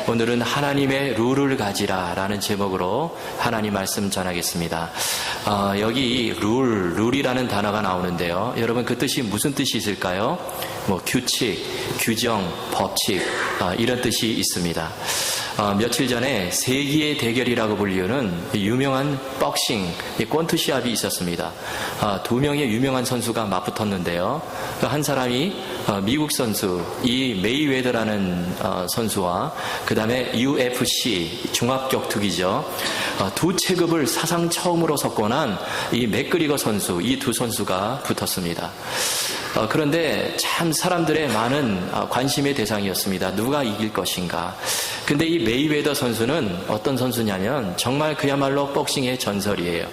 오늘은 하나님의 룰을 가지라 라는 제목으로 하나님 말씀 전하겠습니다. 여기 룰이라는 단어가 나오는데요. 여러분 그 뜻이 무슨 뜻이 있을까요? 규칙, 규정, 법칙 이런 뜻이 있습니다. 며칠 전에 세기의 대결이라고 불리우는 유명한 복싱, 권투 시합이 있었습니다. 두 명의 유명한 선수가 맞붙었는데요. 한 사람이 미국 선수, 이 메이웨더라는 선수와 그 다음에 UFC, 종합격투기죠. 두 체급을 사상 처음으로 석권한 이 맥그리거 선수, 이 두 선수가 붙었습니다. 그런데 참 사람들의 많은 관심의 대상이었습니다. 누가 이길 것인가. 근데 이 메이웨더 선수는 어떤 선수냐면 정말 그야말로 복싱의 전설이에요.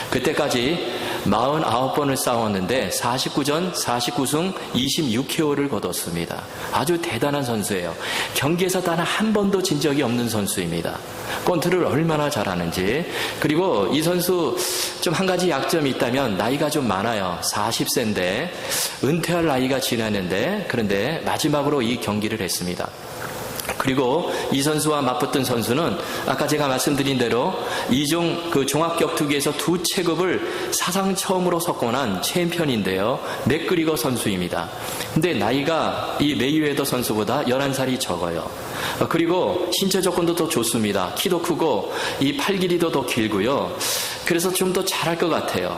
그때까지 49번을 싸웠는데 49전 49승 26KO를 거뒀습니다. 아주 대단한 선수예요. 경기에서 단 한 번도 진 적이 없는 선수입니다. 권투를 얼마나 잘하는지. 그리고 이 선수 좀 한 가지 약점이 있다면 나이가 좀 많아요. 40세인데 은퇴할 나이가 지났는데 그런데 마지막으로 이 경기를 했습니다. 그리고 이 선수와 맞붙은 선수는 아까 제가 말씀드린 대로 이종 종합격투기에서 두 체급을 사상 처음으로 석권한 챔피언인데요. 맥그리거 선수입니다. 근데 나이가 이 메이웨더 선수보다 11살이 적어요. 그리고 신체 조건도 더 좋습니다. 키도 크고 이 팔 길이도 더 길고요. 그래서 좀 더 잘할 것 같아요.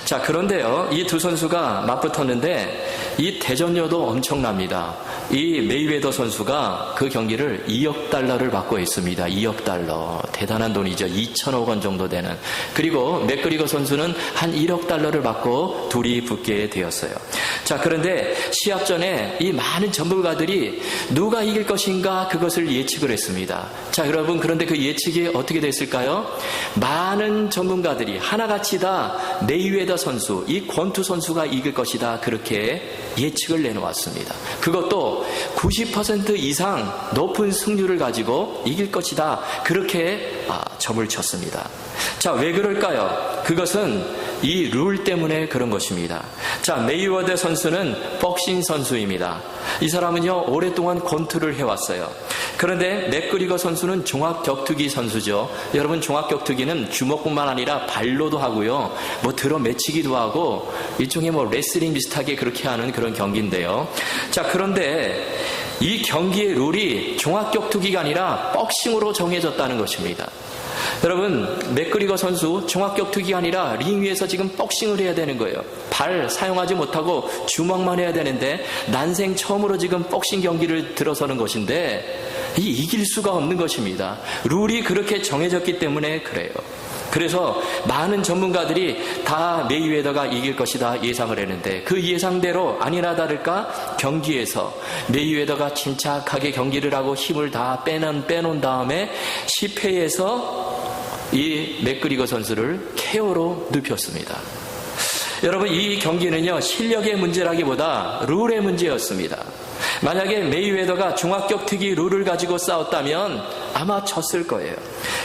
자, 그런데요, 이 두 선수가 맞붙었는데 이 대전료도 엄청납니다. 이 메이웨더 선수가 그 경기를 2억 달러를 받고 있습니다. 2억 달러. 대단한 돈이죠. 2천억 원 정도 되는. 그리고 맥그리거 선수는 한 1억 달러를 받고 둘이 붙게 되었어요. 자, 그런데 시합 전에 이 많은 전문가들이 누가 이길 것인가 그것을 예측을 했습니다. 자, 여러분, 그런데 그 예측이 어떻게 됐을까요? 많은 전문가들이 하나같이 다 메이웨더 선수, 이 권투 선수가 이길 것이다. 그렇게 예측을 내놓았습니다. 그것도 90% 이상 높은 승률을 가지고 이길 것이다. 그렇게 점을 쳤습니다. 자, 왜 그럴까요? 그것은 이 룰 때문에 그런 것입니다. 자, 메이웨더 선수는 복싱 선수입니다. 이 사람은요, 오랫동안 권투를 해왔어요. 그런데 맥그리거 선수는 종합격투기 선수죠. 여러분, 종합격투기는 주먹뿐만 아니라 발로도 하고요, 들어 매치기도 하고 일종의 레슬링 비슷하게 그렇게 하는 그런 경기인데요. 자, 그런데 이 경기의 룰이 종합격투기가 아니라 복싱으로 정해졌다는 것입니다. 여러분, 맥그리거 선수 종합격투기가 아니라 링 위에서 지금 복싱을 해야 되는 거예요. 발 사용하지 못하고 주먹만 해야 되는데 난생 처음으로 지금 복싱 경기를 들어서는 것인데 이길 수가 없는 것입니다. 룰이 그렇게 정해졌기 때문에 그래요. 그래서 많은 전문가들이 다 메이웨더가 이길 것이다 예상을 했는데 그 예상대로 아니나 다를까 경기에서 메이웨더가 침착하게 경기를 하고 힘을 다 빼놓은 다음에 10회에서 이 맥그리거 선수를 KO로 눕혔습니다. 여러분, 이 경기는요, 실력의 문제라기보다 룰의 문제였습니다. 만약에 메이웨더가 종합격투기 룰을 가지고 싸웠다면 아마 졌을 거예요.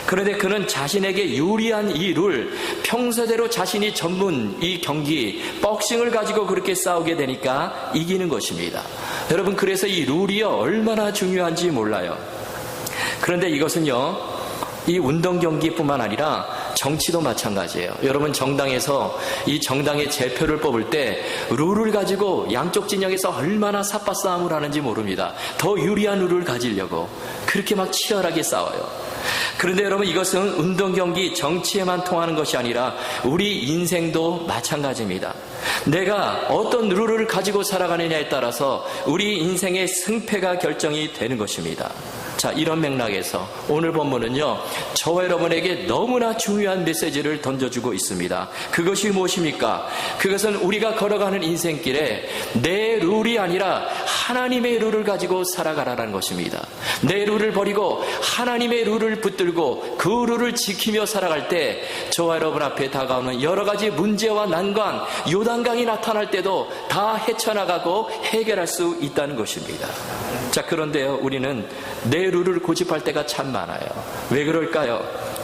그런데 그는 자신에게 유리한 이 룰, 평소대로 자신이 전문 이 경기, 복싱을 가지고 그렇게 싸우게 되니까 이기는 것입니다. 여러분, 그래서 이 룰이요, 얼마나 중요한지 몰라요. 그런데 이것은요, 이 운동 경기뿐만 아니라 정치도 마찬가지예요. 여러분, 정당에서 이 정당의 제표를 뽑을 때 룰을 가지고 양쪽 진영에서 얼마나 삿바싸움을 하는지 모릅니다. 더 유리한 룰을 가지려고 그렇게 막 치열하게 싸워요. 그런데 여러분, 이것은 운동 경기, 정치에만 통하는 것이 아니라 우리 인생도 마찬가지입니다. 내가 어떤 룰을 가지고 살아가느냐에 따라서 우리 인생의 승패가 결정이 되는 것입니다. 자, 이런 맥락에서 오늘 본문은요, 저와 여러분에게 너무나 중요한 메시지를 던져주고 있습니다. 그것이 무엇입니까? 그것은 우리가 걸어가는 인생길에 내 룰이 아니라 하나님의 룰을 가지고 살아가라는 것입니다. 내 룰을 버리고 하나님의 룰을 붙들고 그 룰을 지키며 살아갈 때 저와 여러분 앞에 다가오는 여러 가지 문제와 난관, 요단강이 나타날 때도 다 헤쳐나가고 해결할 수 있다는 것입니다. 자, 그런데요, 우리는 내 룰을 고집할 때가 참 많아요. 왜 그럴까요?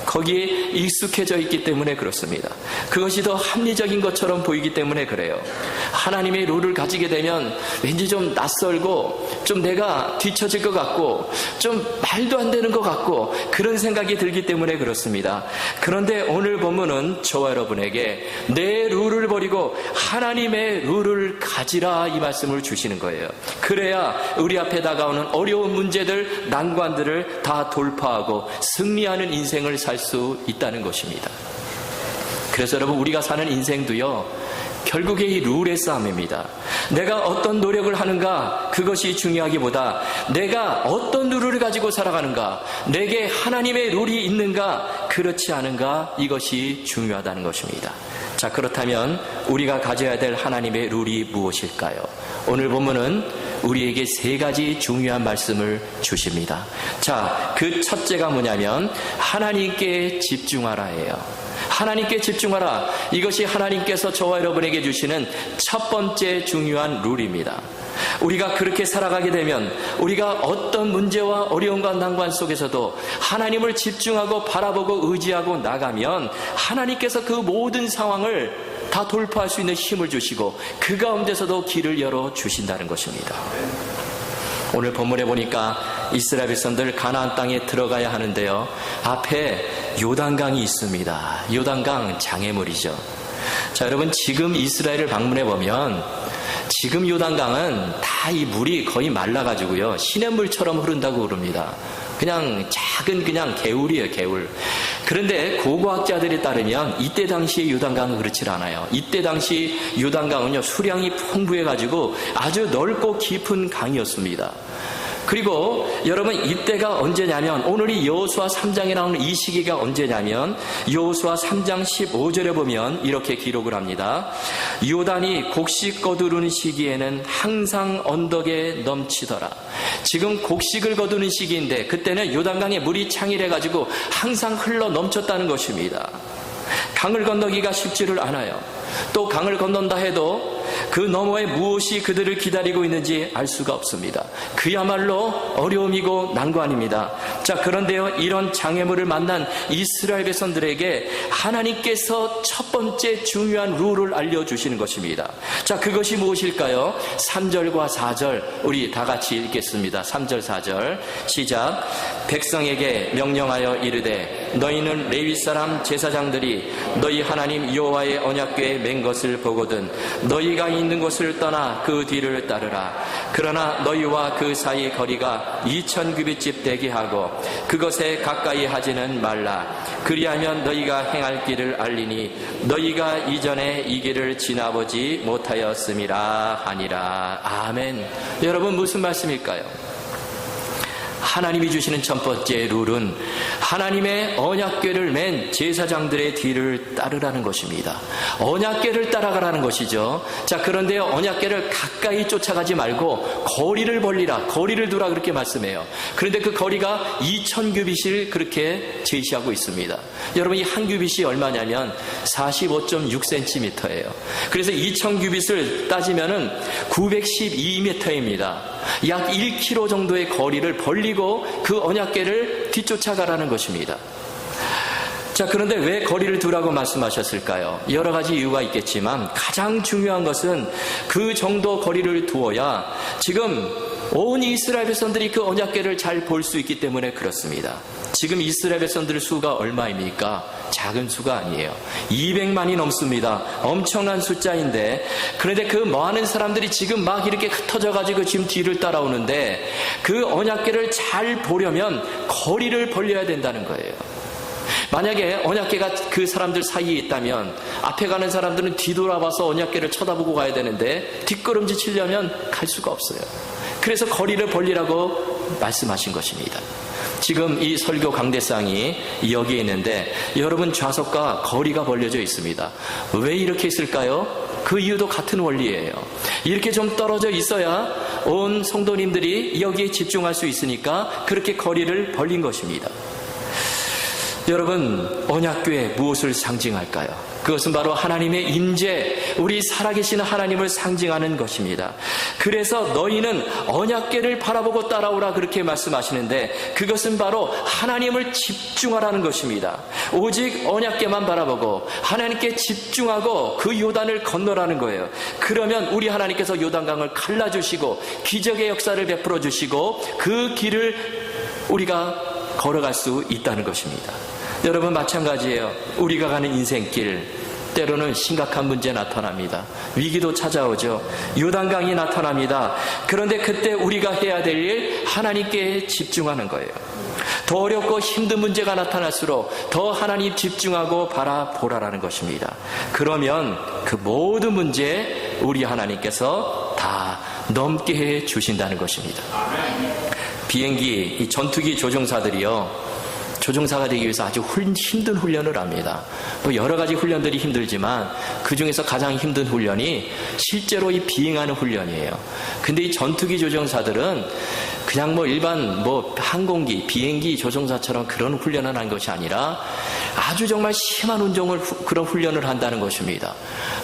거기에 익숙해져 있기 때문에 그렇습니다. 그것이 더 합리적인 것처럼 보이기 때문에 그래요. 하나님의 룰을 가지게 되면 왠지 좀 낯설고 좀 내가 뒤처질 것 같고 좀 말도 안 되는 것 같고 그런 생각이 들기 때문에 그렇습니다. 그런데 오늘 본문은 저와 여러분에게 내 룰을 버리고 하나님의 룰을 가지라 이 말씀을 주시는 거예요. 그래야 우리 앞에 다가오는 어려운 문제들, 난관들을 다 돌파하고 승리하는 인생을 살 수 있다는 것입니다. 그래서 여러분, 우리가 사는 인생도요, 결국에 이 룰의 싸움입니다. 내가 어떤 노력을 하는가, 그것이 중요하기보다 내가 어떤 룰을 가지고 살아가는가, 내게 하나님의 룰이 있는가, 그렇지 않은가, 이것이 중요하다는 것입니다. 자, 그렇다면 우리가 가져야 될 하나님의 룰이 무엇일까요? 오늘 본문은 우리에게 세 가지 중요한 말씀을 주십니다. 자, 그 첫째가 뭐냐면 하나님께 집중하라예요. 하나님께 집중하라. 이것이 하나님께서 저와 여러분에게 주시는 첫 번째 중요한 룰입니다. 우리가 그렇게 살아가게 되면 우리가 어떤 문제와 어려움과 난관 속에서도 하나님을 집중하고 바라보고 의지하고 나가면 하나님께서 그 모든 상황을 다 돌파할 수 있는 힘을 주시고 그 가운데서도 길을 열어 주신다는 것입니다. 오늘 본문에 보니까 이스라엘 백성들 가나안 땅에 들어가야 하는데요, 앞에 요단강이 있습니다. 요단강 장애물이죠. 자, 여러분, 지금 이스라엘을 방문해 보면 지금 요단강은 다 이 물이 거의 말라가지고요, 시냇물처럼 흐른다고 그럽니다. 그냥 작은 그냥 개울이에요, 개울. 그런데 고고학자들에 따르면 이때 당시의 요단강은 그렇지 않아요. 이때 당시 요단강은요, 수량이 풍부해가지고 아주 넓고 깊은 강이었습니다. 그리고 여러분, 이때가 언제냐면 오늘이 여호수아 3장에 나오는 이 시기가 언제냐면 여호수아 3장 15절에 보면 이렇게 기록을 합니다. 요단이 곡식 거두는 시기에는 항상 언덕에 넘치더라. 지금 곡식을 거두는 시기인데 그때는 요단강에 물이 창일해가지고 항상 흘러 넘쳤다는 것입니다. 강을 건너기가 쉽지를 않아요. 또 강을 건넌다 해도 그 너머에 무엇이 그들을 기다리고 있는지 알 수가 없습니다. 그야말로 어려움이고 난관입니다. 자, 그런데요, 이런 장애물을 만난 이스라엘 백성들에게 하나님께서 첫 번째 중요한 룰을 알려주시는 것입니다. 자, 그것이 무엇일까요? 3절과 4절 우리 다 같이 읽겠습니다. 3절 4절 시작. 백성에게 명령하여 이르되 너희는 레위 사람 제사장들이 너희 하나님 여호와의 언약궤에 맨 것을 보거든 너희가 있는 곳을 떠나 그 뒤를 따르라. 그러나 너희와 그 사이 거리가 2000규빗집 되게 하고 그것에 가까이 하지는 말라. 그리하면 너희가 행할 길을 알리니 너희가 이전에 이 길을 지나보지 못하였음이라 하니라. 아멘. 여러분, 무슨 말씀일까요? 하나님이 주시는 첫 번째 룰은 하나님의 언약궤를 맨 제사장들의 뒤를 따르라는 것입니다. 언약궤를 따라가라는 것이죠. 자, 그런데요, 언약궤를 가까이 쫓아가지 말고 거리를 벌리라, 거리를 두라, 그렇게 말씀해요. 그런데 그 거리가 2000규빗을 그렇게 제시하고 있습니다. 여러분, 이 한 규빗이 얼마냐면 45.6cm예요. 그래서 2000규빗을 따지면은 912m입니다. 약 1km 정도의 거리를 벌리고 그 언약궤를 뒤쫓아가라는 것입니다. 자, 그런데 왜 거리를 두라고 말씀하셨을까요? 여러 가지 이유가 있겠지만 가장 중요한 것은 그 정도 거리를 두어야 지금 온 이스라엘 백성들이 그 언약궤를 잘 볼 수 있기 때문에 그렇습니다. 지금 이스라엘 백성들의 수가 얼마입니까? 작은 수가 아니에요. 200만이 넘습니다. 엄청난 숫자인데, 그런데 그 많은 사람들이 지금 막 이렇게 흩어져가지고 지금 뒤를 따라오는데 그 언약궤를 잘 보려면 거리를 벌려야 된다는 거예요. 만약에 언약궤가 그 사람들 사이에 있다면 앞에 가는 사람들은 뒤돌아봐서 언약궤를 쳐다보고 가야 되는데 뒷걸음질 치려면 갈 수가 없어요. 그래서 거리를 벌리라고 말씀하신 것입니다. 지금 이 설교 강대상이 여기에 있는데 여러분 좌석과 거리가 벌려져 있습니다. 왜 이렇게 있을까요? 그 이유도 같은 원리예요. 이렇게 좀 떨어져 있어야 온 성도님들이 여기에 집중할 수 있으니까 그렇게 거리를 벌린 것입니다. 여러분, 언약궤 무엇을 상징할까요? 그것은 바로 하나님의 임재, 우리 살아계신 하나님을 상징하는 것입니다. 그래서 너희는 언약궤를 바라보고 따라오라 그렇게 말씀하시는데, 그것은 바로 하나님을 집중하라는 것입니다. 오직 언약궤만 바라보고 하나님께 집중하고 그 요단을 건너라는 거예요. 그러면 우리 하나님께서 요단강을 갈라주시고 기적의 역사를 베풀어 주시고 그 길을 우리가 걸어갈 수 있다는 것입니다. 여러분, 마찬가지예요. 우리가 가는 인생길, 때로는 심각한 문제 나타납니다. 위기도 찾아오죠. 요단강이 나타납니다. 그런데 그때 우리가 해야 될 일, 하나님께 집중하는 거예요. 더 어렵고 힘든 문제가 나타날수록 더 하나님 집중하고 바라보라라는 것입니다. 그러면 그 모든 문제 우리 하나님께서 다 넘게 해 주신다는 것입니다. 비행기, 이 전투기 조종사들이요, 조종사가 되기 위해서 아주 힘든 훈련을 합니다. 뭐 여러 가지 훈련들이 힘들지만 그 중에서 가장 힘든 훈련이 실제로 이 비행하는 훈련이에요. 근데 이 전투기 조종사들은 그냥 뭐 일반 뭐 항공기, 비행기 조종사처럼 그런 훈련을 한 것이 아니라 아주 정말 심한 그런 훈련을 한다는 것입니다.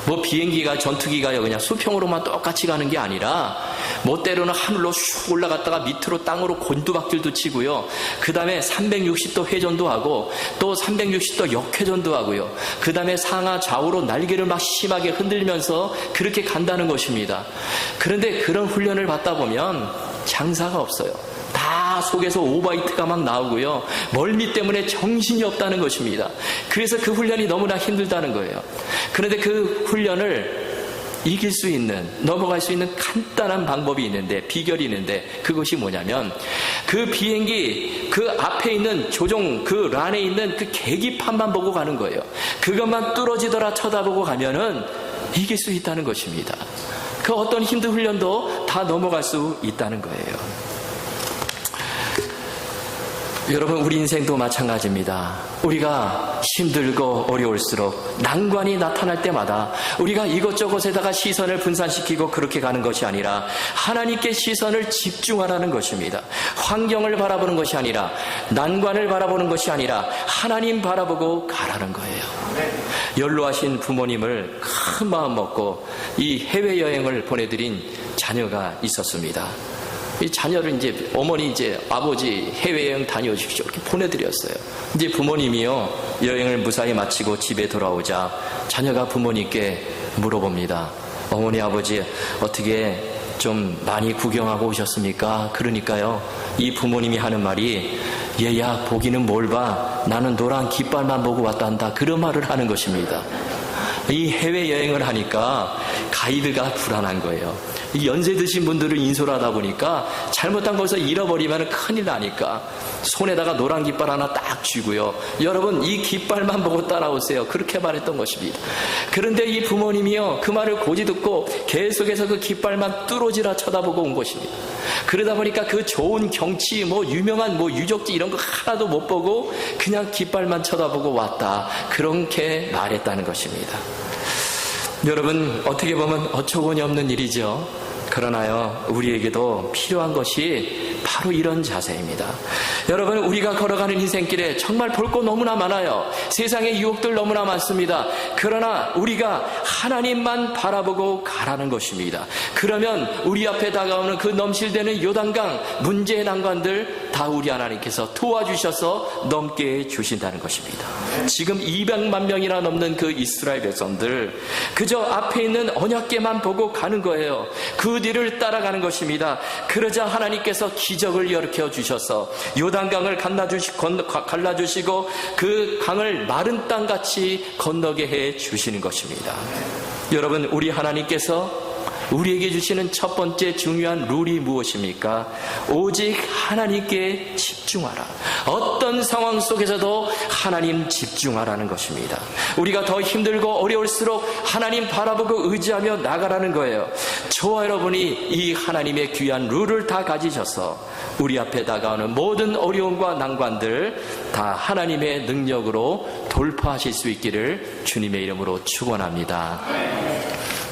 뭐 비행기가, 전투기가요, 그냥 수평으로만 똑같이 가는 게 아니라 뭐 때로는 하늘로 슉 올라갔다가 밑으로 땅으로 곤두박질도 치고요. 그 다음에 360도 회전도 하고 또 360도 역회전도 하고요. 그 다음에 상하 좌우로 날개를 막 심하게 흔들면서 그렇게 간다는 것입니다. 그런데 그런 훈련을 받다 보면 장사가 없어요. 다 속에서 오바이트가 막 나오고요. 멀미 때문에 정신이 없다는 것입니다. 그래서 그 훈련이 너무나 힘들다는 거예요. 그런데 그 훈련을 이길 수 있는, 넘어갈 수 있는 간단한 방법이 있는데, 비결이 있는데, 그것이 뭐냐면 그 비행기 그 앞에 있는 그 란에 있는 그 계기판만 보고 가는 거예요. 그것만 뚫어지더라 쳐다보고 가면은 이길 수 있다는 것입니다. 그 어떤 힘든 훈련도 다 넘어갈 수 있다는 거예요. 여러분, 우리 인생도 마찬가지입니다. 우리가 힘들고 어려울수록 난관이 나타날 때마다 우리가 이것저것에다가 시선을 분산시키고 그렇게 가는 것이 아니라 하나님께 시선을 집중하라는 것입니다. 환경을 바라보는 것이 아니라, 난관을 바라보는 것이 아니라 하나님 바라보고 가라는 거예요. 연로하신 부모님을 큰 마음 먹고 이 해외여행을 보내드린 자녀가 있었습니다. 이 자녀를 이제 어머니, 아버지 해외여행 다녀오십시오 이렇게 보내드렸어요. 이제 부모님이요, 여행을 무사히 마치고 집에 돌아오자 자녀가 부모님께 물어봅니다. 어머니, 아버지 어떻게 좀 많이 구경하고 오셨습니까? 그러니까요, 이 부모님이 하는 말이, 얘야, 보기는 뭘 봐, 나는 노란 깃발만 보고 왔단다, 그런 말을 하는 것입니다. 이 해외여행을 하니까 가이드가 불안한 거예요. 이 연세 드신 분들을 인솔 하다 보니까 잘못한 것을 잃어버리면 큰일 나니까 손에다가 노란 깃발 하나 딱 쥐고요. 여러분, 이 깃발만 보고 따라오세요. 그렇게 말했던 것입니다. 그런데 이 부모님이요, 그 말을 고지 듣고 계속해서 그 깃발만 뚫어지라 쳐다보고 온 것입니다. 그러다 보니까 그 좋은 경치, 유명한 유적지 이런 거 하나도 못 보고 그냥 깃발만 쳐다보고 왔다. 그렇게 말했다는 것입니다. 여러분, 어떻게 보면 어처구니 없는 일이죠. 그러나요, 우리에게도 필요한 것이 바로 이런 자세입니다. 여러분, 우리가 걸어가는 인생길에 정말 볼 거 너무나 많아요. 세상의 유혹들 너무나 많습니다. 그러나 우리가 하나님만 바라보고 가라는 것입니다. 그러면 우리 앞에 다가오는 그 넘실대는 요단강, 문제의 난관들 다 우리 하나님께서 도와주셔서 넘게 해주신다는 것입니다. 지금 200만 명이나 넘는 그 이스라엘 백성들, 그저 앞에 있는 언약궤만 보고 가는 거예요. 그 뒤를 따라가는 것입니다. 그러자 하나님께서 기적을 일으켜 주셔서 요단강을 갈라주시고 그 강을 마른 땅같이 건너게 해 주시는 것입니다. 여러분, 우리 하나님께서 우리에게 주시는 첫 번째 중요한 룰이 무엇입니까? 오직 하나님께 집중하라. 어떤 상황 속에서도 하나님 집중하라는 것입니다. 우리가 더 힘들고 어려울수록 하나님 바라보고 의지하며 나가라는 거예요. 저와 여러분이 이 하나님의 귀한 룰을 다 가지셔서 우리 앞에 다가오는 모든 어려움과 난관들 다 하나님의 능력으로 돌파하실 수 있기를 주님의 이름으로 축원합니다.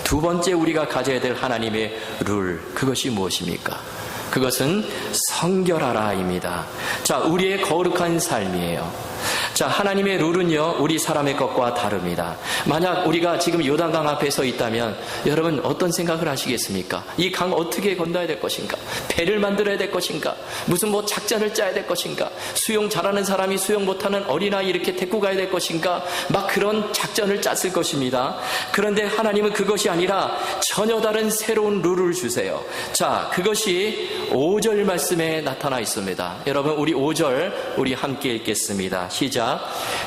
두 번째 우리가 가져야 될 하나님의 룰, 그것이 무엇입니까? 그것은 성결하라입니다. 자, 우리의 거룩한 삶이에요. 자, 하나님의 룰은요, 우리 사람의 것과 다릅니다. 만약 우리가 지금 요단강 앞에 서 있다면 여러분 어떤 생각을 하시겠습니까? 이 강 어떻게 건너야 될 것인가? 배를 만들어야 될 것인가? 무슨 작전을 짜야 될 것인가? 수영 잘하는 사람이 수영 못하는 어린아이 이렇게 데리고 가야 될 것인가? 막 그런 작전을 짰을 것입니다. 그런데 하나님은 그것이 아니라 전혀 다른 새로운 룰을 주세요. 자, 그것이 5절 말씀에 나타나 있습니다. 여러분, 우리 5절 우리 함께 읽겠습니다. 시작.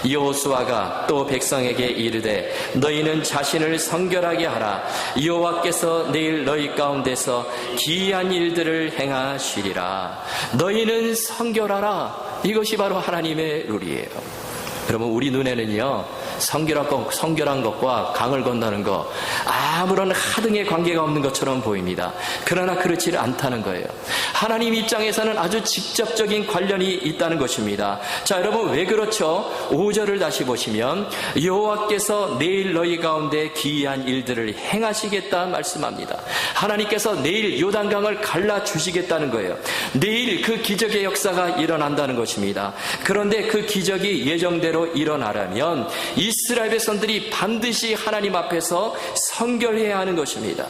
여호수아가 또 백성에게 이르되 너희는 자신을 성결하게 하라. 여호와께서 내일 너희 가운데서 기이한 일들을 행하시리라. 너희는 성결하라. 이것이 바로 하나님의 룰이에요. 여러분, 우리 눈에는요, 성결한 것과 강을 건너는 것 아무런 하등의 관계가 없는 것처럼 보입니다. 그러나 그렇지 않다는 거예요. 하나님 입장에서는 아주 직접적인 관련이 있다는 것입니다. 자, 여러분, 왜 그렇죠? 5절을 다시 보시면 여호와께서 내일 너희 가운데 기이한 일들을 행하시겠다 말씀합니다. 하나님께서 내일 요단강을 갈라주시겠다는 거예요. 내일 그 기적의 역사가 일어난다는 것입니다. 그런데 그 기적이 예정대로 일어나려면 이스라엘 백성들이 반드시 하나님 앞에서 성결해야 하는 것입니다.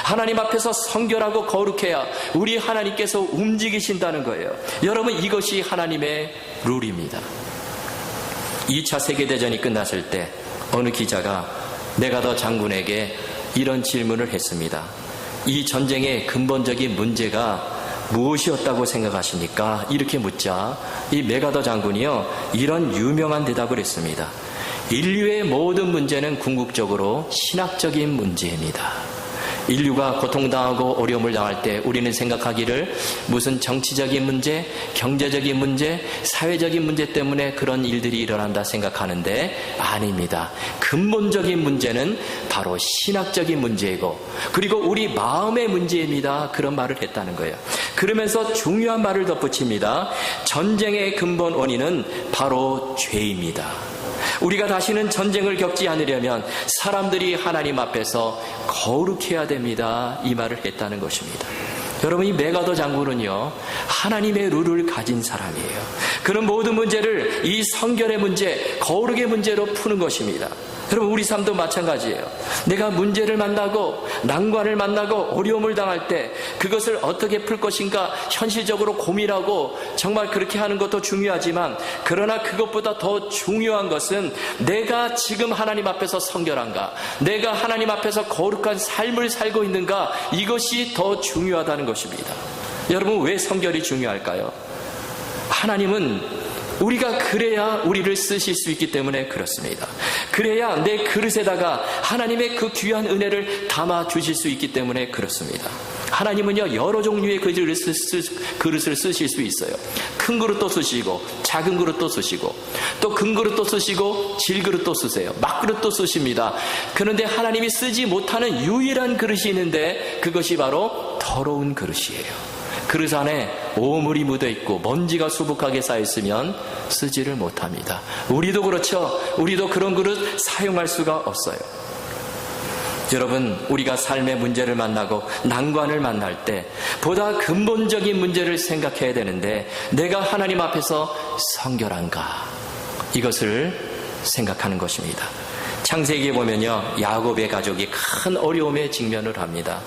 하나님 앞에서 성결하고 거룩해야 우리 하나님께서 움직이신다는 거예요. 여러분, 이것이 하나님의 룰입니다. 2차 세계대전이 끝났을 때 어느 기자가 메가더 장군에게 이런 질문을 했습니다. 이 전쟁의 근본적인 문제가 무엇이었다고 생각하십니까? 이렇게 묻자 이 메가더 장군이요, 이런 유명한 대답을 했습니다. 인류의 모든 문제는 궁극적으로 신학적인 문제입니다. 인류가 고통당하고 어려움을 당할 때 우리는 생각하기를 무슨 정치적인 문제, 경제적인 문제, 사회적인 문제 때문에 그런 일들이 일어난다 생각하는데 아닙니다. 근본적인 문제는 바로 신학적인 문제이고 그리고 우리 마음의 문제입니다. 그런 말을 했다는 거예요. 그러면서 중요한 말을 덧붙입니다. 전쟁의 근본 원인은 바로 죄입니다. 우리가 다시는 전쟁을 겪지 않으려면 사람들이 하나님 앞에서 거룩해야 됩니다. 이 말을 했다는 것입니다. 여러분, 이 메가더 장군은요, 하나님의 룰을 가진 사람이에요. 그런 모든 문제를 이 성결의 문제, 거룩의 문제로 푸는 것입니다. 여러분, 우리 삶도 마찬가지예요. 내가 문제를 만나고 난관을 만나고 어려움을 당할 때 그것을 어떻게 풀 것인가 현실적으로 고민하고 정말 그렇게 하는 것도 중요하지만 그러나 그것보다 더 중요한 것은 내가 지금 하나님 앞에서 성결한가, 내가 하나님 앞에서 거룩한 삶을 살고 있는가, 이것이 더 중요하다는 것입니다. 여러분, 왜 성결이 중요할까요? 하나님은 우리가 그래야 우리를 쓰실 수 있기 때문에 그렇습니다. 그래야 내 그릇에다가 하나님의 그 귀한 은혜를 담아 주실 수 있기 때문에 그렇습니다. 하나님은요, 여러 종류의 그릇을 쓰실 수 있어요. 큰 그릇도 쓰시고 작은 그릇도 쓰시고 또 큰 그릇도 쓰시고 질그릇도 쓰세요. 막그릇도 쓰십니다. 그런데 하나님이 쓰지 못하는 유일한 그릇이 있는데 그것이 바로 더러운 그릇이에요. 그릇 안에 오물이 묻어있고 먼지가 수북하게 쌓여있으면 쓰지를 못합니다. 우리도 그렇죠. 우리도 그런 그릇 사용할 수가 없어요. 여러분, 우리가 삶의 문제를 만나고 난관을 만날 때 보다 근본적인 문제를 생각해야 되는데 내가 하나님 앞에서 성결한가, 이것을 생각하는 것입니다. 창세기에 보면요, 야곱의 가족이 큰 어려움에 직면을 합니다.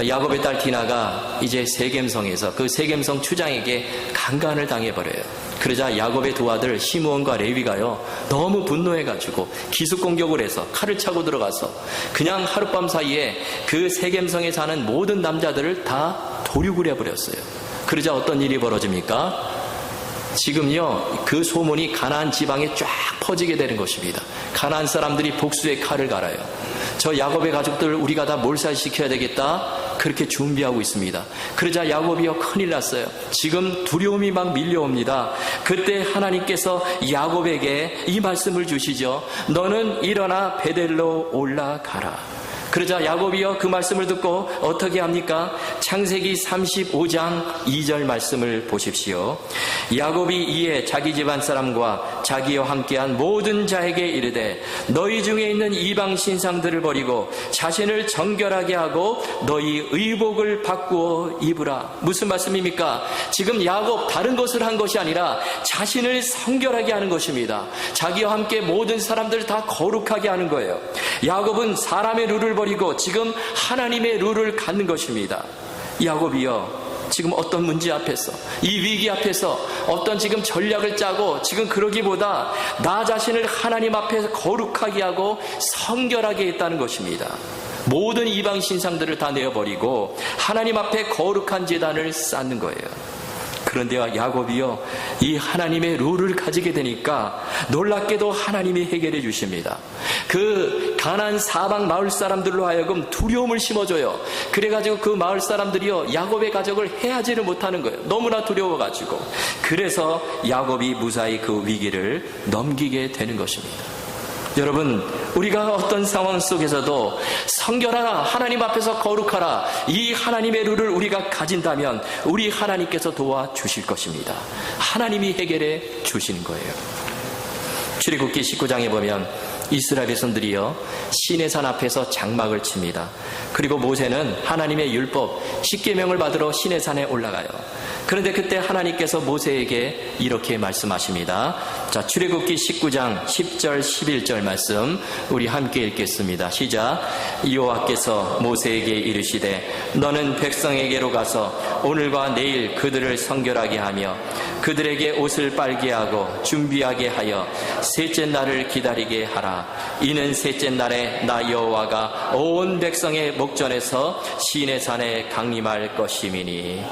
야곱의 딸 디나가 이제 세겜성에서 그 세겜성 추장에게 강간을 당해버려요. 그러자 야곱의 두 아들 시므온과 레위가요, 너무 분노해가지고 기습공격을 해서 칼을 차고 들어가서 그냥 하룻밤 사이에 그 세겜성에 사는 모든 남자들을 다 도륙을 해버렸어요. 그러자 어떤 일이 벌어집니까? 지금요, 그 소문이 가나안 지방에 쫙 퍼지게 되는 것입니다. 가나안 사람들이 복수의 칼을 갈아요. 저 야곱의 가족들 우리가 다 몰살시켜야 되겠다, 그렇게 준비하고 있습니다. 그러자 야곱이요, 큰일 났어요. 지금 두려움이 막 밀려옵니다. 그때 하나님께서 야곱에게 이 말씀을 주시죠. 너는 일어나 베델로 올라가라. 그러자 야곱이요 그 말씀을 듣고 어떻게 합니까? 창세기 35장 2절 말씀을 보십시오. 야곱이 이에 자기 집안 사람과 자기와 함께한 모든 자에게 이르되 너희 중에 있는 이방 신상들을 버리고 자신을 정결하게 하고 너희 의복을 바꾸어 입으라. 무슨 말씀입니까? 지금 야곱 다른 것을 한 것이 아니라 자신을 성결하게 하는 것입니다. 자기와 함께 모든 사람들을 다 거룩하게 하는 거예요. 야곱은 사람의 룰을 버리고 지금 하나님의 룰을 갖는 것입니다. 야곱이요 지금 어떤 문제 앞에서, 이 위기 앞에서 어떤 지금 전략을 짜고 지금 그러기보다 나 자신을 하나님 앞에서 거룩하게 하고 성결하게 했다는 것입니다. 모든 이방 신상들을 다 내어버리고 하나님 앞에 거룩한 제단을 쌓는 거예요. 그런데 야곱이요 이 하나님의 룰을 가지게 되니까 놀랍게도 하나님이 해결해 주십니다. 그 가나안 사방 마을 사람들로 하여금 두려움을 심어줘요. 그래가지고 그 마을 사람들이요 야곱의 가족을 해하지를 못하는 거예요. 너무나 두려워가지고. 그래서 야곱이 무사히 그 위기를 넘기게 되는 것입니다. 여러분, 우리가 어떤 상황 속에서도 성결하라, 하나님 앞에서 거룩하라, 이 하나님의 룰을 우리가 가진다면 우리 하나님께서 도와주실 것입니다. 하나님이 해결해 주시는 거예요. 출애굽기 19장에 보면 이스라엘 백성들이요 시내산 앞에서 장막을 칩니다. 그리고 모세는 하나님의 율법 10계명을 받으러 시내산에 올라가요. 그런데 그때 하나님께서 모세에게 이렇게 말씀하십니다. 자, 출애굽기 19장 10절 11절 말씀 우리 함께 읽겠습니다. 시작. 여호와께서 모세에게 이르시되 너는 백성에게로 가서 오늘과 내일 그들을 성결하게 하며 그들에게 옷을 빨게 하고 준비하게 하여 셋째 날을 기다리게 하라. 이는 셋째 날에 나 여호와가 온 백성의 목전에서 시내산에 강림할 것임이니.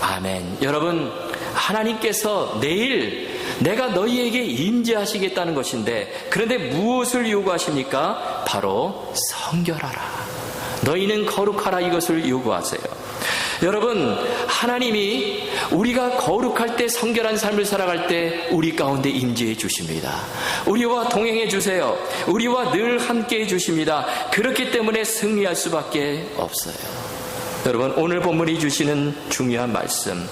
아멘. 여러분, 하나님께서 내일 내가 너희에게 임재하시겠다는 것인데, 그런데 무엇을 요구하십니까? 바로 성결하라, 너희는 거룩하라, 이것을 요구하세요. 여러분, 하나님이 우리가 거룩할 때, 성결한 삶을 살아갈 때 우리 가운데 임재해 주십니다. 우리와 동행해 주세요. 우리와 늘 함께 해 주십니다. 그렇기 때문에 승리할 수밖에 없어요. 여러분, 오늘 본문이 주시는 중요한 말씀,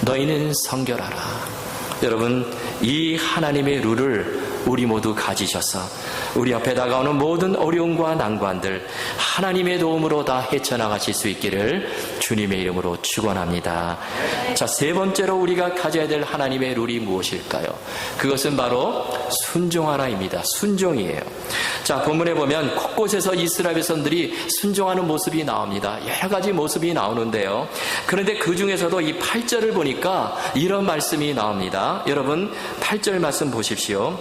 너희는 성결하라. 여러분, 이 하나님의 룰을 우리 모두 가지셔서 우리 앞에 다가오는 모든 어려움과 난관들 하나님의 도움으로 다 헤쳐나가실 수 있기를 주님의 이름으로 축원합니다. 자, 세 번째로 우리가 가져야 될 하나님의 룰이 무엇일까요? 그것은 바로 순종하라입니다. 순종이에요. 자, 본문에 보면 곳곳에서 이스라엘 백성들이 순종하는 모습이 나옵니다. 여러 가지 모습이 나오는데요. 그런데 그 중에서도 이 8절을 보니까 이런 말씀이 나옵니다. 여러분, 8절 말씀 보십시오.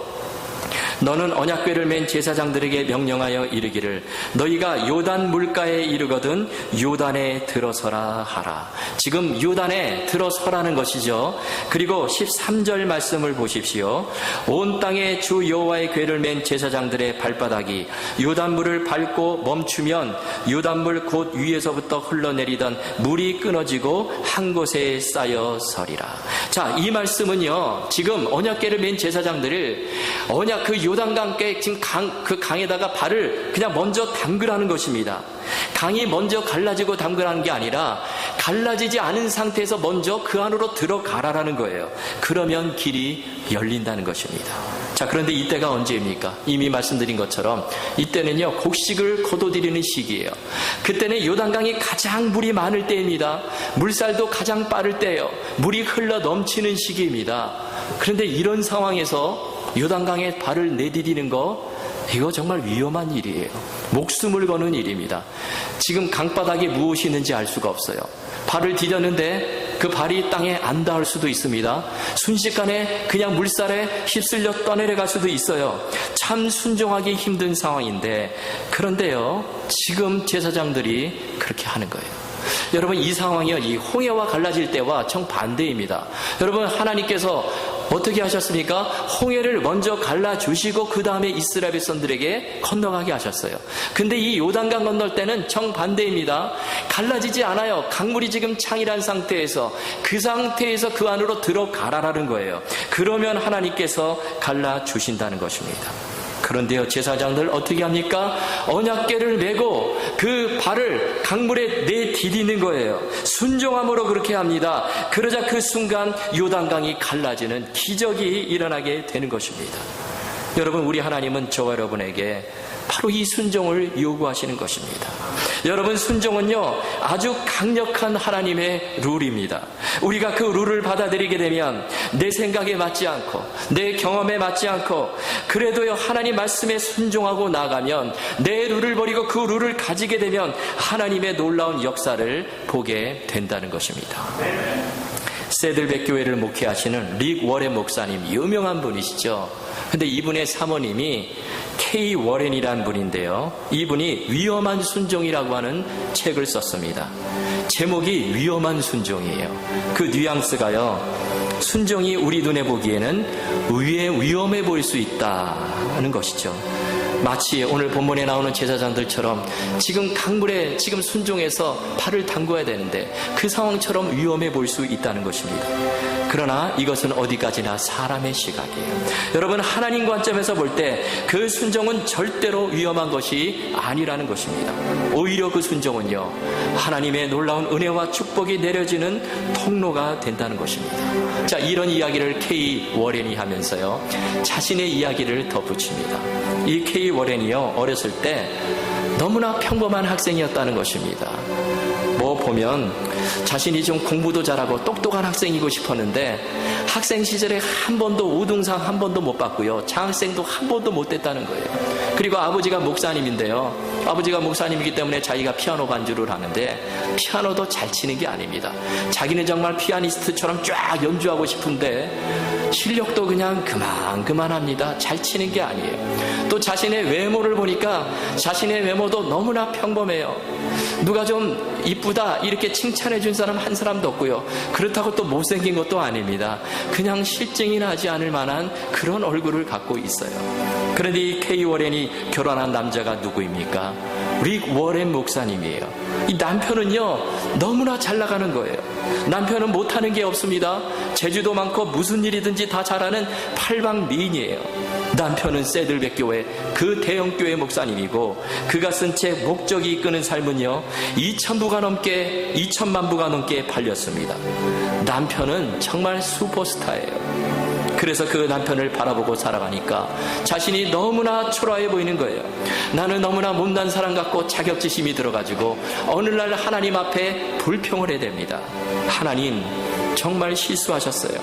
너는 언약궤를 맨 제사장들에게 명령하여 이르기를 너희가 요단 물가에 이르거든 요단에 들어서라 하라. 지금 요단에 들어서라는 것이죠. 그리고 13절 말씀을 보십시오. 온 땅에 주 여호와의 궤를 맨 제사장들의 발바닥이 요단물을 밟고 멈추면 요단물 곧 위에서부터 흘러내리던 물이 끊어지고 한 곳에 쌓여 서리라. 자, 이 말씀은요, 지금 언약궤를 맨 제사장들을 언약 그 요단강께 지금 그 강에다가 발을 그냥 먼저 담그라는 것입니다. 강이 먼저 갈라지고 담그라는 게 아니라 갈라지지 않은 상태에서 먼저 그 안으로 들어가라라는 거예요. 그러면 길이 열린다는 것입니다. 자, 그런데 이때가 언제입니까? 이미 말씀드린 것처럼 이때는요, 곡식을 거둬들이는 시기예요. 그때는 요단강이 가장 물이 많을 때입니다. 물살도 가장 빠를 때예요. 물이 흘러 넘치는 시기입니다. 그런데 이런 상황에서 요단강에 발을 내디디는 거, 이거 정말 위험한 일이에요. 목숨을 거는 일입니다. 지금 강바닥에 무엇이 있는지 알 수가 없어요. 발을 디뎠는데 그 발이 땅에 안 닿을 수도 있습니다. 순식간에 그냥 물살에 휩쓸려 떠내려갈 수도 있어요. 참 순종하기 힘든 상황인데, 그런데요, 지금 제사장들이 그렇게 하는 거예요. 여러분, 이 상황이요, 이 홍해와 갈라질 때와 정반대입니다. 여러분, 하나님께서 어떻게 하셨습니까? 홍해를 먼저 갈라주시고 그 다음에 이스라엘 백성들에게 건너가게 하셨어요. 근데 이 요단강 건널 때는 정반대입니다. 갈라지지 않아요. 강물이 지금 창이란 상태에서 그 상태에서 그 안으로 들어가라라는 거예요. 그러면 하나님께서 갈라주신다는 것입니다. 그런데요, 제사장들 어떻게 합니까? 언약궤를 메고 그 발을 강물에 내디디는 거예요. 순종함으로 그렇게 합니다. 그러자 그 순간 요단강이 갈라지는 기적이 일어나게 되는 것입니다. 여러분, 우리 하나님은 저와 여러분에게 바로 이 순종을 요구하시는 것입니다. 여러분, 순종은요, 아주 강력한 하나님의 룰입니다. 우리가 그 룰을 받아들이게 되면 내 생각에 맞지 않고 내 경험에 맞지 않고 그래도요, 하나님 말씀에 순종하고 나가면 내 룰을 버리고 그 룰을 가지게 되면 하나님의 놀라운 역사를 보게 된다는 것입니다. 세들백 교회를 목회하시는 릭 워렌 목사님, 유명한 분이시죠. 근데 이분의 사모님이 K 워렌이라는 분인데요, 이분이 위험한 순종이라고 하는 책을 썼습니다. 제목이 위험한 순종이에요. 그 뉘앙스가요, 순종이 우리 눈에 보기에는 위험해 보일 수 있다는 것이죠. 마치 오늘 본문에 나오는 제사장들처럼 지금 강물에 지금 순종해서 발을 담궈야 되는데 그 상황처럼 위험해 보일 수 있다는 것입니다. 그러나 이것은 어디까지나 사람의 시각이에요. 여러분, 하나님 관점에서 볼 때 그 순종은 절대로 위험한 것이 아니라는 것입니다. 오히려 그 순종은요, 하나님의 놀라운 은혜와 축복이 내려지는 통로가 된다는 것입니다. 자, 이런 이야기를 K 워렌이 하면서요, 자신의 이야기를 덧붙입니다. 이 K 워렌이요, 어렸을 때 너무나 평범한 학생이었다는 것입니다. 뭐 보면 자신이 좀 공부도 잘하고 똑똑한 학생이고 싶었는데 학생 시절에 한 번도 우등상 한 번도 못 받고요, 장학생도 한 번도 못 됐다는 거예요. 그리고 아버지가 목사님인데요, 아버지가 목사님이기 때문에 자기가 피아노 반주를 하는데 피아노도 잘 치는 게 아닙니다. 자기는 정말 피아니스트처럼 쫙 연주하고 싶은데 실력도 그냥 그만합니다. 잘 치는 게 아니에요. 또 자신의 외모를 보니까 자신의 외모도 너무나 평범해요. 누가 좀 이쁘다 이렇게 칭찬해 준 사람 한 사람도 없고요, 그렇다고 또 못생긴 것도 아닙니다. 그냥 실증이 나지 않을 만한 그런 얼굴을 갖고 있어요. 그런데 이 K 워렌이 결혼한 남자가 누구입니까? 릭 워렌 목사님이에요. 이 남편은요, 너무나 잘 나가는 거예요. 남편은 못하는 게 없습니다. 재주도 많고 무슨 일이든지 다 잘하는 팔방미인이에요. 남편은 세들백 교회 그 대형교회 목사님이고, 그가 쓴 책 목적이 이끄는 삶은요, 2천만 부가 넘게 팔렸습니다. 남편은 정말 슈퍼스타예요. 그래서 그 남편을 바라보고 살아가니까 자신이 너무나 초라해 보이는 거예요. 나는 너무나 못난 사람 같고 자격지심이 들어가지고 어느 날 하나님 앞에 불평을 해야 됩니다. 하나님, 정말 실수하셨어요.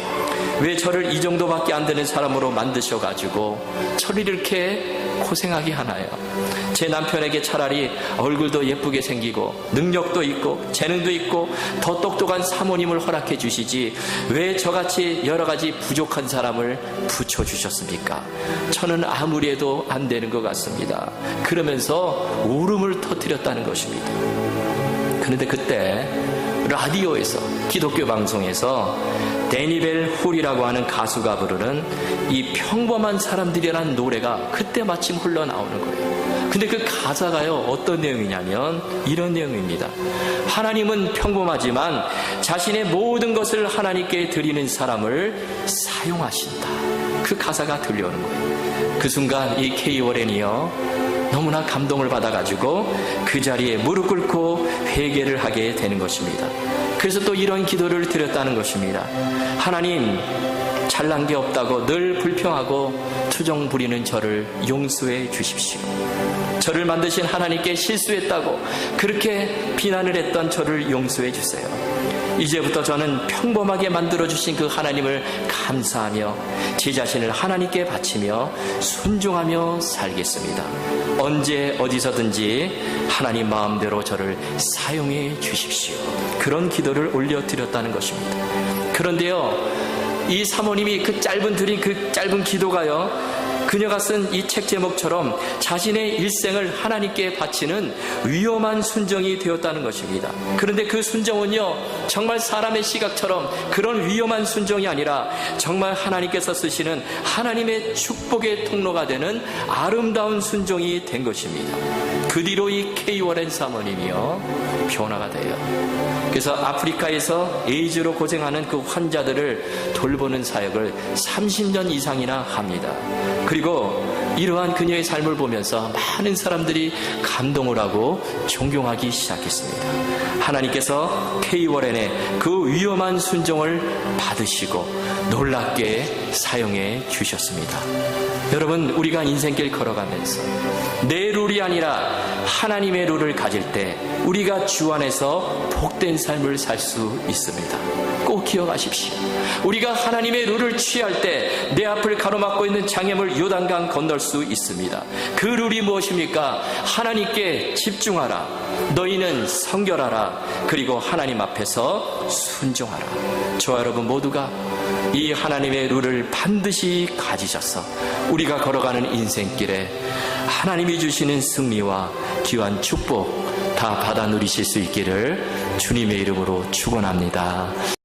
왜 저를 이 정도밖에 안 되는 사람으로 만드셔가지고 저를 이렇게 고생하게 하나요? 제 남편에게 차라리 얼굴도 예쁘게 생기고 능력도 있고 재능도 있고 더 똑똑한 사모님을 허락해 주시지 왜 저같이 여러 가지 부족한 사람을 붙여주셨습니까? 저는 아무리 해도 안 되는 것 같습니다. 그러면서 울음을 터뜨렸다는 것입니다. 그런데 그때 라디오에서, 기독교 방송에서 데니벨 훌이라고 하는 가수가 부르는 이 평범한 사람들이라는 노래가 그때 마침 흘러나오는 거예요. 근데 그 가사가요, 어떤 내용이냐면 이런 내용입니다. 하나님은 평범하지만 자신의 모든 것을 하나님께 드리는 사람을 사용하신다. 그 가사가 들려오는 거예요. 그 순간 이 K 워렌이요, 너무나 감동을 받아가지고 그 자리에 무릎 꿇고 회개를 하게 되는 것입니다. 그래서 또 이런 기도를 드렸다는 것입니다. 하나님, 잘난 게 없다고 늘 불평하고 투정 부리는 저를 용서해 주십시오. 저를 만드신 하나님께 실수했다고 그렇게 비난을 했던 저를 용서해 주세요. 이제부터 저는 평범하게 만들어주신 그 하나님을 감사하며 제 자신을 하나님께 바치며 순종하며 살겠습니다. 언제 어디서든지 하나님 마음대로 저를 사용해 주십시오. 그런 기도를 올려드렸다는 것입니다. 그런데요, 이 사모님이 그 짧은 기도가요, 그녀가 쓴 이 책 제목처럼 자신의 일생을 하나님께 바치는 위험한 순종이 되었다는 것입니다. 그런데 그 순종은요, 정말 사람의 시각처럼 그런 위험한 순종이 아니라 정말 하나님께서 쓰시는 하나님의 축복의 통로가 되는 아름다운 순종이 된 것입니다. 그 뒤로 이 K 워렌 사모님이요, 변화가 돼요. 그래서 아프리카에서 에이즈로 고생하는 그 환자들을 돌보는 사역을 30년 이상이나 합니다. 그리고 이러한 그녀의 삶을 보면서 많은 사람들이 감동을 하고 존경하기 시작했습니다. 하나님께서 K-워렌의 그 위험한 순종을 받으시고 놀랍게 사용해 주셨습니다. 여러분, 우리가 인생길 걸어가면서 내 룰이 아니라 하나님의 룰을 가질 때 우리가 주 안에서 복된 삶을 살 수 있습니다. 꼭 기억하십시오. 우리가 하나님의 룰을 취할 때 내 앞을 가로막고 있는 장애물 요단강 건널 수 있습니다. 그 룰이 무엇입니까? 하나님께 집중하라. 너희는 성결하라. 그리고 하나님 앞에서 순종하라. 저와 여러분 모두가 이 하나님의 룰을 반드시 가지셔서 우리가 걸어가는 인생길에 하나님이 주시는 승리와 귀한 축복 다 받아 누리실 수 있기를 주님의 이름으로 축원합니다.